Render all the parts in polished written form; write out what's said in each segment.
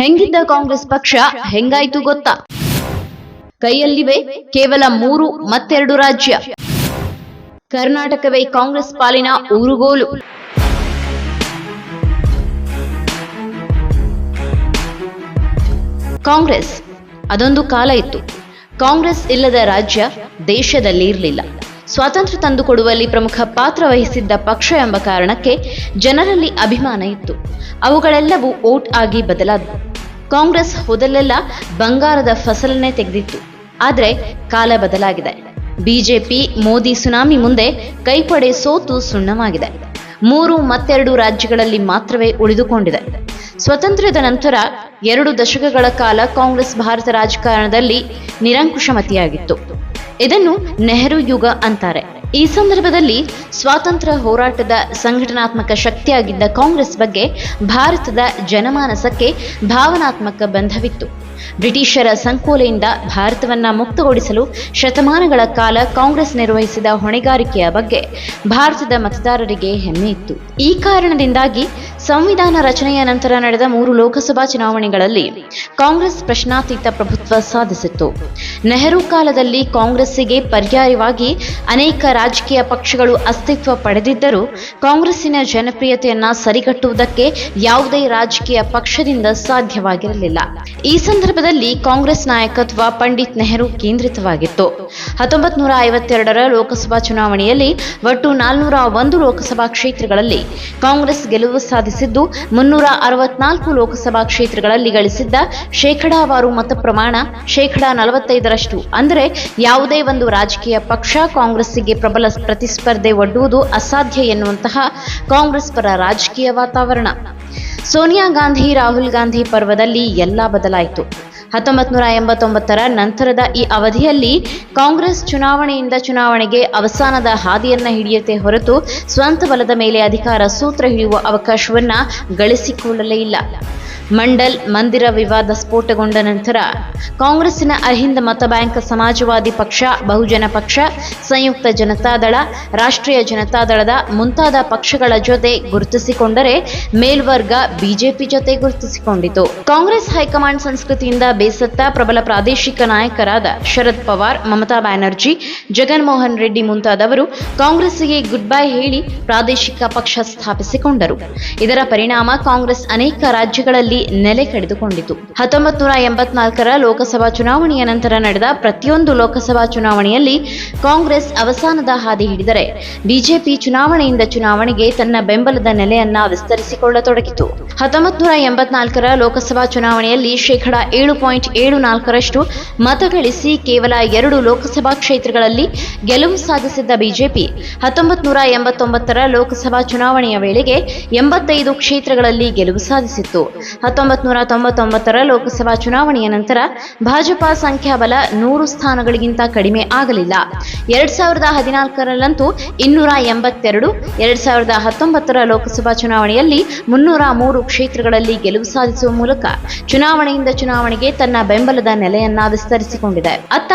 ಹೆಂಗಿದ್ದ ಕಾಂಗ್ರೆಸ್ ಪಕ್ಷ ಹೆಂಗಾಯ್ತು ಗೊತ್ತಾ? ಕೈಯಲ್ಲಿವೆ ಕೇವಲ 3 ಮತ್ತೆರಡು ರಾಜ್ಯ. ಕರ್ನಾಟಕವೇ ಕಾಂಗ್ರೆಸ್ ಪಾಲಿನ ಊರುಗೋಲು. ಕಾಂಗ್ರೆಸ್ ಅದೊಂದು ಕಾಲ ಇತ್ತು. ಕಾಂಗ್ರೆಸ್ ಇಲ್ಲದ ರಾಜ್ಯ ದೇಶದಲ್ಲಿ ಇರಲಿಲ್ಲ. ಸ್ವಾತಂತ್ರ್ಯ ತಂದುಕೊಡುವಲ್ಲಿ ಪ್ರಮುಖ ಪಾತ್ರ ವಹಿಸಿದ್ದ ಪಕ್ಷ ಎಂಬ ಕಾರಣಕ್ಕೆ ಜನರಲ್ಲಿ ಅಭಿಮಾನ ಇತ್ತು. ಅವುಗಳೆಲ್ಲವೂ ಓಟ್ ಆಗಿ ಬದಲಾದವು. ಕಾಂಗ್ರೆಸ್ ಹೋದಲ್ಲೆಲ್ಲ ಬಂಗಾರದ ಫಸಲನ್ನೇ ತೆಗೆದಿತ್ತು. ಆದರೆ ಕಾಲ ಬದಲಾಗಿದೆ. ಬಿಜೆಪಿ ಮೋದಿ ಸುನಾಮಿ ಮುಂದೆ ಕೈಪಡೆ ಸೋತು ಸುಣ್ಣವಾಗಿದೆ. 3 ಮತ್ತೆರಡು ರಾಜ್ಯಗಳಲ್ಲಿ ಮಾತ್ರವೇ ಉಳಿದುಕೊಂಡಿದೆ. ಸ್ವಾತಂತ್ರ್ಯದ ನಂತರ 2 ದಶಕಗಳ ಕಾಲ ಕಾಂಗ್ರೆಸ್ ಭಾರತ ರಾಜಕಾರಣದಲ್ಲಿ ನಿರಂಕುಶಮತಿಯಾಗಿತ್ತು. ಇದನ್ನು ನೆಹರು ಯುಗ ಅಂತಾರೆ. ಈ ಸಂದರ್ಭದಲ್ಲಿ ಸ್ವಾತಂತ್ರ್ಯ ಹೋರಾಟದ ಸಂಘಟನಾತ್ಮಕ ಶಕ್ತಿಯಾಗಿದ್ದ ಕಾಂಗ್ರೆಸ್ ಬಗ್ಗೆ ಭಾರತದ ಜನಮಾನಸಕ್ಕೆ ಭಾವನಾತ್ಮಕ ಬಂಧವಿತ್ತು. ಬ್ರಿಟಿಷರ ಸಂಕೋಲೆಯಿಂದ ಭಾರತವನ್ನ ಮುಕ್ತಗೊಳಿಸಲು ಶತಮಾನಗಳ ಕಾಲ ಕಾಂಗ್ರೆಸ್ ನಿರ್ವಹಿಸಿದ ಹೊಣೆಗಾರಿಕೆಯ ಬಗ್ಗೆ ಭಾರತದ ಮತದಾರರಿಗೆ ಹೆಮ್ಮೆ ಇತ್ತು. ಈ ಕಾರಣದಿಂದಾಗಿ ಸಂವಿಧಾನ ರಚನೆಯ ನಂತರ ನಡೆದ 3 ಲೋಕಸಭಾ ಚುನಾವಣೆಗಳಲ್ಲಿ ಕಾಂಗ್ರೆಸ್ ಪ್ರಶ್ನಾತೀತ ಪ್ರಭುತ್ವ ಸಾಧಿಸಿತ್ತು. ನೆಹರು ಕಾಲದಲ್ಲಿ ಕಾಂಗ್ರೆಸ್ಸಿಗೆ ಪರ್ಯಾಯವಾಗಿ ಅನೇಕ ರಾಜಕೀಯ ಪಕ್ಷಗಳು ಅಸ್ತಿತ್ವ ಪಡೆದಿದ್ದರೂ ಕಾಂಗ್ರೆಸ್ಸಿನ ಜನಪ್ರಿಯತೆಯನ್ನ ಸರಿಗಟ್ಟುವುದಕ್ಕೆ ಯಾವುದೇ ರಾಜಕೀಯ ಪಕ್ಷದಿಂದ ಸಾಧ್ಯವಾಗಿರಲಿಲ್ಲ. ಈ ಸಂದರ್ಭದಲ್ಲಿ ಕಾಂಗ್ರೆಸ್ ನಾಯಕತ್ವ ಪಂಡಿತ್ ನೆಹರು ಕೇಂದ್ರಿತವಾಗಿತ್ತು. 1952ರ ಲೋಕಸಭಾ ಚುನಾವಣೆಯಲ್ಲಿ ಒಟ್ಟು 401 ಲೋಕಸಭಾ ಕ್ಷೇತ್ರಗಳಲ್ಲಿ ಕಾಂಗ್ರೆಸ್ ಗೆಲುವು ಸಾಧಿಸಿದ್ದು, 364 ಲೋಕಸಭಾ ಕ್ಷೇತ್ರಗಳಲ್ಲಿ ಗಳಿಸಿದ್ದ ಶೇಕಡಾವಾರು ಮತ ಪ್ರಮಾಣ 45%. ಅಂದರೆ ಯಾವುದೇ ಒಂದು ರಾಜಕೀಯ ಪಕ್ಷ ಕಾಂಗ್ರೆಸ್ಸಿಗೆ ಪ್ರಬಲ ಪ್ರತಿಸ್ಪರ್ಧೆ ಒಡ್ಡುವುದು ಅಸಾಧ್ಯ ಎನ್ನುವಂತಹ ಕಾಂಗ್ರೆಸ್ ಪರ ರಾಜಕೀಯ ವಾತಾವರಣ. ಸೋನಿಯಾ ಗಾಂಧಿ ರಾಹುಲ್ ಗಾಂಧಿ ಪರ್ವದಲ್ಲಿ ಎಲ್ಲ ಬದಲಾಯಿತು. 1989ರ ನಂತರದ ಈ ಅವಧಿಯಲ್ಲಿ ಕಾಂಗ್ರೆಸ್ ಚುನಾವಣೆಯಿಂದ ಚುನಾವಣೆಗೆ ಅವಸಾನದ ಹಾದಿಯನ್ನ ಹಿಡಿಯುತ್ತೆ ಹೊರತು ಸ್ವಂತ ಬಲದ ಮೇಲೆ ಅಧಿಕಾರ ಸೂತ್ರ ಹಿಡಿಯುವ ಅವಕಾಶವನ್ನ ಗಳಿಸಿಕೊಳ್ಳಲೇ ಇಲ್ಲ. ಮಂಡಲ್ ಮಂದಿರ ವಿವಾದ ಸ್ಫೋಟಗೊಂಡ ನಂತರ ಕಾಂಗ್ರೆಸ್ಸಿನ ಅಹಿಂದ ಮತ ಬ್ಯಾಂಕ್ ಸಮಾಜವಾದಿ ಪಕ್ಷ, ಬಹುಜನ ಪಕ್ಷ, ಸಂಯುಕ್ತ ಜನತಾದಳ, ರಾಷ್ಟ್ರೀಯ ಜನತಾದಳದ ಮುಂತಾದ ಪಕ್ಷಗಳ ಜೊತೆ ಗುರುತಿಸಿಕೊಂಡರೆ ಮೇಲ್ವರ್ಗ ಬಿಜೆಪಿ ಜೊತೆ ಗುರುತಿಸಿಕೊಂಡಿತು. ಕಾಂಗ್ರೆಸ್ ಹೈಕಮಾಂಡ್ ಸಂಸ್ಕೃತಿಯಿಂದ ಬೇಸತ್ತ ಪ್ರಬಲ ಪ್ರಾದೇಶಿಕ ನಾಯಕರಾದ ಶರದ್ ಪವಾರ್, ಮಮತಾ ಬ್ಯಾನರ್ಜಿ, ಜಗನ್ ಮೋಹನ್ ರೆಡ್ಡಿ ಮುಂತಾದವರು ಕಾಂಗ್ರೆಸ್ಸಿಗೆ ಗುಡ್ ಬೈ ಹೇಳಿ ಪ್ರಾದೇಶಿಕ ಪಕ್ಷ ಸ್ಥಾಪಿಸಿಕೊಂಡರು. ಇದರ ಪರಿಣಾಮ ಕಾಂಗ್ರೆಸ್ ಅನೇಕ ರಾಜ್ಯಗಳಲ್ಲಿ ನೆಲೆ ಕಳೆದುಕೊಂಡಿತು. 1984ರ ಲೋಕಸಭಾ ಚುನಾವಣೆಯ ನಂತರ ನಡೆದ ಪ್ರತಿಯೊಂದು ಲೋಕಸಭಾ ಚುನಾವಣೆಯಲ್ಲಿ ಕಾಂಗ್ರೆಸ್ ಅವಸಾನದ ಹಾದಿ ಹಿಡಿದರೆ ಬಿಜೆಪಿ ಚುನಾವಣೆಯಿಂದ ಚುನಾವಣೆಗೆ ತನ್ನ ಬೆಂಬಲದ ನೆಲೆಯನ್ನ ವಿಸ್ತರಿಸಿಕೊಳ್ಳತೊಡಗಿತು. 1984ರ ಲೋಕಸಭಾ ಚುನಾವಣೆಯಲ್ಲಿ 7.74% ಮತ ಗಳಿಸಿ ಕೇವಲ 2 ಲೋಕಸಭಾ ಕ್ಷೇತ್ರಗಳಲ್ಲಿ ಗೆಲುವು ಸಾಧಿಸಿದ್ದ ಬಿಜೆಪಿ 1989ರ ಲೋಕಸಭಾ ಚುನಾವಣೆಯ ವೇಳೆಗೆ 85 ಕ್ಷೇತ್ರಗಳಲ್ಲಿ ಗೆಲುವು ಸಾಧಿಸಿತ್ತು. 1999ರ ಲೋಕಸಭಾ ಚುನಾವಣೆಯ ನಂತರ ಭಾಜಪಾ ಸಂಖ್ಯಾಬಲ 100 ಸ್ಥಾನಗಳಿಗಿಂತ ಕಡಿಮೆ ಆಗಲಿಲ್ಲ. 2014ರಲ್ಲಂತೂ 282, 2019ರ ಲೋಕಸಭಾ ಚುನಾವಣೆಯಲ್ಲಿ 303 ಕ್ಷೇತ್ರಗಳಲ್ಲಿ ಗೆಲುವು ಸಾಧಿಸುವ ಮೂಲಕ ಚುನಾವಣೆಯಿಂದ ಚುನಾವಣೆಗೆ ತನ್ನ ಬೆಂಬಲದ ನೆಲೆಯನ್ನ ವಿಸ್ತರಿಸಿಕೊಂಡಿದೆ. ಅತ್ತ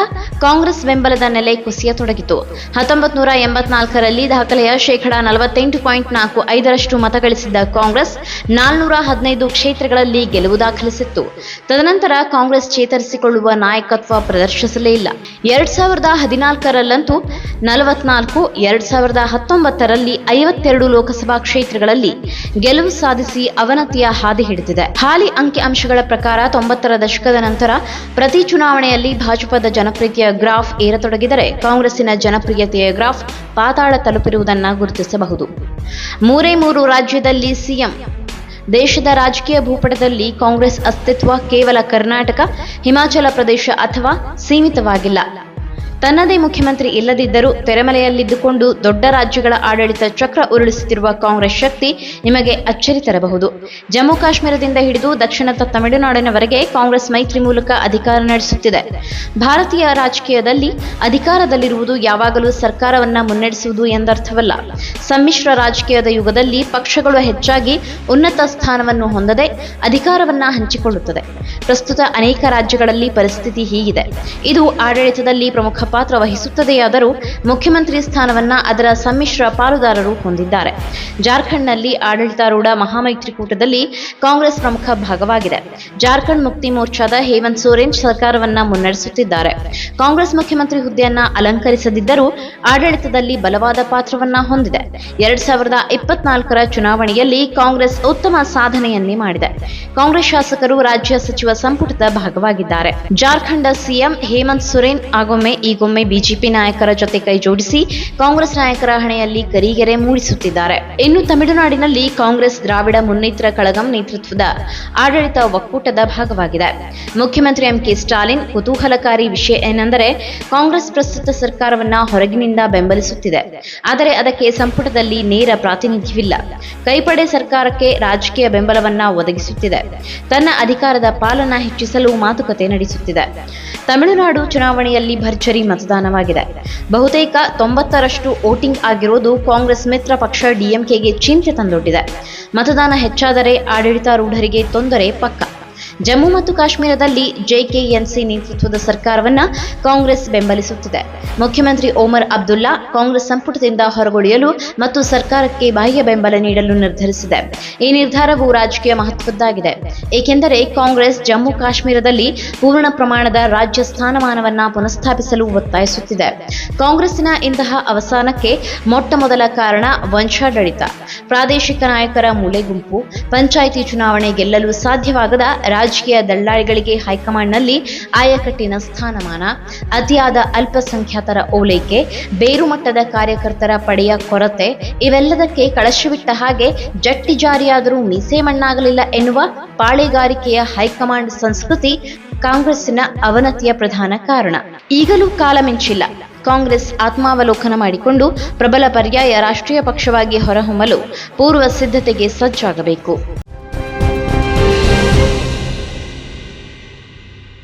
ಕಾಂಗ್ರೆಸ್ ಬೆಂಬಲದ ನೆಲೆ ಕುಸಿಯತೊಡಗಿತು. 1984ರಲ್ಲಿ ದಾಖಲೆಯ 48.45% ಮತ ಗಳಿಸಿದ್ದ ಕಾಂಗ್ರೆಸ್ 415 ಕ್ಷೇತ್ರಗಳಲ್ಲಿ ಗೆಲುವು ದಾಖಲಿಸಿತ್ತು. ತದನಂತರ ಕಾಂಗ್ರೆಸ್ ಚೇತರಿಸಿಕೊಳ್ಳುವ ನಾಯಕತ್ವ ಪ್ರದರ್ಶಿಸಲೇ ಇಲ್ಲ. 2014ರಲ್ಲಂತೂ 44, 2019ರಲ್ಲಿ 52 ಲೋಕಸಭಾ ಕ್ಷೇತ್ರಗಳಲ್ಲಿ ಗೆಲುವು ಸಾಧಿಸಿ ಅವನತಿಯ ಹಾದಿ ಹಿಡಿದಿದೆ. ಹಾಲಿ ಅಂಕಿಅಂಶಗಳ ಪ್ರಕಾರ 90ರ ದಶಕದ ನಂತರ ಪ್ರತಿ ಚುನಾವಣೆಯಲ್ಲಿ ಭಾಜಪದ ಜನಪ್ರಿಯತೆಯ ಗ್ರಾಫ್ ಏರತೊಡಗಿದರೆ ಕಾಂಗ್ರೆಸ್ಸಿನ ಜನಪ್ರಿಯತೆಯ ಗ್ರಾಫ್ ಪಾತಾಳ ತಲುಪಿರುವುದನ್ನು ಗುರುತಿಸಬಹುದು. 3 ರಾಜ್ಯದಲ್ಲಿ ಸಿಎಂ. ದೇಶದ ರಾಜಕೀಯ ಭೂಪಟದಲ್ಲಿ ಕಾಂಗ್ರೆಸ್ ಅಸ್ತಿತ್ವ ಕೇವಲ ಕರ್ನಾಟಕ, ಹಿಮಾಚಲ ಪ್ರದೇಶ ಅಥವಾ ಸೀಮಿತವಾಗಿಲ್ಲ. ತನ್ನದೇ ಮುಖ್ಯಮಂತ್ರಿ ಇಲ್ಲದಿದ್ದರೂ ತೆರೆಮರೆಯಲ್ಲಿದ್ದುಕೊಂಡು ದೊಡ್ಡ ರಾಜ್ಯಗಳ ಆಡಳಿತ ಚಕ್ರ ಉರುಳಿಸುತ್ತಿರುವ ಕಾಂಗ್ರೆಸ್ ಶಕ್ತಿ ನಿಮಗೆ ಅಚ್ಚರಿ ತರಬಹುದು. ಜಮ್ಮು ಕಾಶ್ಮೀರದಿಂದ ಹಿಡಿದು ದಕ್ಷಿಣದ ತಮಿಳುನಾಡಿನವರೆಗೆ ಕಾಂಗ್ರೆಸ್ ಮೈತ್ರಿ ಮೂಲಕ ಅಧಿಕಾರ ನಡೆಸುತ್ತಿದೆ. ಭಾರತೀಯ ರಾಜಕೀಯದಲ್ಲಿ ಅಧಿಕಾರದಲ್ಲಿರುವುದು ಯಾವಾಗಲೂ ಸರ್ಕಾರವನ್ನ ಮುನ್ನಡೆಸುವುದು ಎಂದರ್ಥವಲ್ಲ. ಸಮ್ಮಿಶ್ರ ರಾಜಕೀಯದ ಯುಗದಲ್ಲಿ ಪಕ್ಷಗಳು ಹೆಚ್ಚಾಗಿ ಉನ್ನತ ಸ್ಥಾನವನ್ನು ಹೊಂದದೆ ಅಧಿಕಾರವನ್ನ ಹಂಚಿಕೊಳ್ಳುತ್ತದೆ. ಪ್ರಸ್ತುತ ಅನೇಕ ರಾಜ್ಯಗಳಲ್ಲಿ ಪರಿಸ್ಥಿತಿ ಹೀಗಿದೆ. ಇದು ಆಡಳಿತದಲ್ಲಿ ಪ್ರಮುಖ ಪಾತ್ರ ವಹಿಸುತ್ತದೆಯಾದರೂ ಮುಖ್ಯಮಂತ್ರಿ ಸ್ಥಾನವನ್ನ ಅದರ ಸಮ್ಮಿಶ್ರ ಪಾಲುದಾರರು ಹೊಂದಿದ್ದಾರೆ. ಜಾರ್ಖಂಡ್ನಲ್ಲಿ ಆಡಳಿತಾರೂಢ ಮಹಾಮೈತ್ರಿಕೂಟದಲ್ಲಿ ಕಾಂಗ್ರೆಸ್ ಪ್ರಮುಖ ಭಾಗವಾಗಿದೆ. ಜಾರ್ಖಂಡ್ ಮುಕ್ತಿ ಮೋರ್ಚಾದ ಹೇಮಂತ್ ಸೊರೇನ್ ಸರ್ಕಾರವನ್ನ ಮುನ್ನಡೆಸುತ್ತಿದ್ದಾರೆ. ಕಾಂಗ್ರೆಸ್ ಮುಖ್ಯಮಂತ್ರಿ ಹುದ್ದೆಯನ್ನ ಅಲಂಕರಿಸದಿದ್ದರೂ ಆಡಳಿತದಲ್ಲಿ ಬಲವಾದ ಪಾತ್ರವನ್ನ ಹೊಂದಿದೆ. 2024ರ ಚುನಾವಣೆಯಲ್ಲಿ ಕಾಂಗ್ರೆಸ್ ಉತ್ತಮ ಸಾಧನೆಯನ್ನೇ ಮಾಡಿದೆ. ಕಾಂಗ್ರೆಸ್ ಶಾಸಕರು ರಾಜ್ಯ ಸಚಿವ ಸಂಪುಟದ ಭಾಗವಾಗಿದ್ದಾರೆ. ಜಾರ್ಖಂಡ್ ಸಿಎಂ ಹೇಮಂತ್ ಸೊರೇನ್ ಈಗೊಮ್ಮೆ ಬಿಜೆಪಿ ನಾಯಕರ ಜೊತೆ ಕೈ ಜೋಡಿಸಿ ಕಾಂಗ್ರೆಸ್ ನಾಯಕರ ಹಣೆಯಲ್ಲಿ ಕರಿಗೆರೆ ಮೂಡಿಸುತ್ತಿದ್ದಾರೆ. ಇನ್ನು ತಮಿಳುನಾಡಿನಲ್ಲಿ ಕಾಂಗ್ರೆಸ್ ದ್ರಾವಿಡ ಮುನ್ನೇತ್ರ ಕಳಗಂ ನೇತೃತ್ವದ ಆಡಳಿತ ಒಕ್ಕೂಟದ ಭಾಗವಾಗಿದೆ. ಮುಖ್ಯಮಂತ್ರಿ ಎಂಕೆ ಸ್ಟಾಲಿನ್ ಕುತೂಹಲಕಾರಿ ವಿಷಯ ಏನೆಂದರೆ ಕಾಂಗ್ರೆಸ್ ಪ್ರಸ್ತುತ ಸರ್ಕಾರವನ್ನ ಹೊರಗಿನಿಂದ ಬೆಂಬಲಿಸುತ್ತಿದೆ. ಆದರೆ ಅದಕ್ಕೆ ಸಂಪುಟದಲ್ಲಿ ನೇರ ಪ್ರಾತಿನಿಧ್ಯವಿಲ್ಲ. ಕೈಪಡೆ ಸರ್ಕಾರಕ್ಕೆ ರಾಜಕೀಯ ಬೆಂಬಲವನ್ನ ಒದಗಿಸುತ್ತಿದೆ. ತನ್ನ ಅಧಿಕಾರದ ಪಾಲನ್ನ ಹೆಚ್ಚಿಸಲು ಮಾತುಕತೆ ನಡೆಸುತ್ತಿದೆ. ತಮಿಳುನಾಡು ಚುನಾವಣೆಯಲ್ಲಿ ಭರ್ಜರಿ ಮತದಾನವಾಗಿದೆ. ಬಹುತೇಕ 90ರಷ್ಟು ವೋಟಿಂಗ್ ಆಗಿರುವುದು ಕಾಂಗ್ರೆಸ್ ಮಿತ್ರ ಪಕ್ಷ ಡಿಎಂಕೆಗೆ ಚಿಂತೆ ತಂದೊಡ್ಡಿದೆ. ಮತದಾನ ಹೆಚ್ಚಾದರೆ ಆಡಳಿತಾರೂಢರಿಗೆ ತೊಂದರೆ ಪಕ್ಕ. ಜಮ್ಮು ಮತ್ತು ಕಾಶ್ಮೀರದಲ್ಲಿ ಜೆಕೆಎನ್ಸಿ ನೇತೃತ್ವದ ಸರ್ಕಾರವನ್ನ ಕಾಂಗ್ರೆಸ್ ಬೆಂಬಲಿಸುತ್ತಿದೆ. ಮುಖ್ಯಮಂತ್ರಿ ಒಮರ್ ಅಬ್ದುಲ್ಲಾ ಕಾಂಗ್ರೆಸ್ ಸಂಪುಟದಿಂದ ಹೊರಗುಳಿಯಲು ಮತ್ತು ಸರ್ಕಾರಕ್ಕೆ ಬಾಹ್ಯ ಬೆಂಬಲ ನೀಡಲು ನಿರ್ಧರಿಸಿದೆ. ಈ ನಿರ್ಧಾರವು ರಾಜಕೀಯ ಮಹತ್ವದ್ದಾಗಿದೆ, ಏಕೆಂದರೆ ಕಾಂಗ್ರೆಸ್ ಜಮ್ಮು ಕಾಶ್ಮೀರದಲ್ಲಿ ಪೂರ್ಣ ಪ್ರಮಾಣದ ರಾಜ್ಯ ಸ್ಥಾನಮಾನವನ್ನ ಪುನಃಸ್ಥಾಪಿಸಲು ಒತ್ತಾಯಿಸುತ್ತಿದೆ. ಕಾಂಗ್ರೆಸ್ಸಿನ ಇಂತಹ ಅವಸಾನಕ್ಕೆ ಮೊಟ್ಟ ಮೊದಲ ಕಾರಣ ವಂಶಾಡಳಿತ, ಪ್ರಾದೇಶಿಕ ನಾಯಕರ ಮೂಲೆಗುಂಪು, ಪಂಚಾಯಿತಿ ಚುನಾವಣೆ ಗೆಲ್ಲಲು ಸಾಧ್ಯವಾಗದ ರಾಜಕೀಯ ದಳ್ಳಾಳಿಗಳಿಗೆ ಹೈಕಮಾಂಡ್ನಲ್ಲಿ ಆಯಕಟ್ಟಿನ ಸ್ಥಾನಮಾನ, ಅತಿಯಾದ ಅಲ್ಪಸಂಖ್ಯಾತರ ಓಲೈಕೆ, ಬೇರುಮಟ್ಟದ ಕಾರ್ಯಕರ್ತರ ಪಡೆಯ ಕೊರತೆ ಇವೆಲ್ಲದಕ್ಕೆ ಕಳಶವಿಟ್ಟ ಹಾಗೆ ಜಟ್ಟಿ ಜಾರಿಯಾದರೂ ಮೀಸೆ ಮಣ್ಣಾಗಲಿಲ್ಲ ಎನ್ನುವ ಪಾಳೆಗಾರಿಕೆಯ ಹೈಕಮಾಂಡ್ ಸಂಸ್ಕೃತಿ ಕಾಂಗ್ರೆಸ್ಸಿನ ಅವನತಿಯ ಪ್ರಧಾನ ಕಾರಣ. ಈಗಲೂ ಕಾಲ ಮಿಂಚಿಲ್ಲ. ಕಾಂಗ್ರೆಸ್ ಆತ್ಮಾವಲೋಕನ ಮಾಡಿಕೊಂಡು ಪ್ರಬಲ ಪರ್ಯಾಯ ರಾಷ್ಟ್ರೀಯ ಪಕ್ಷವಾಗಿ ಹೊರಹೊಮ್ಮಲು ಪೂರ್ವ ಸಿದ್ಧತೆಗೆ ಸಜ್ಜಾಗಬೇಕು.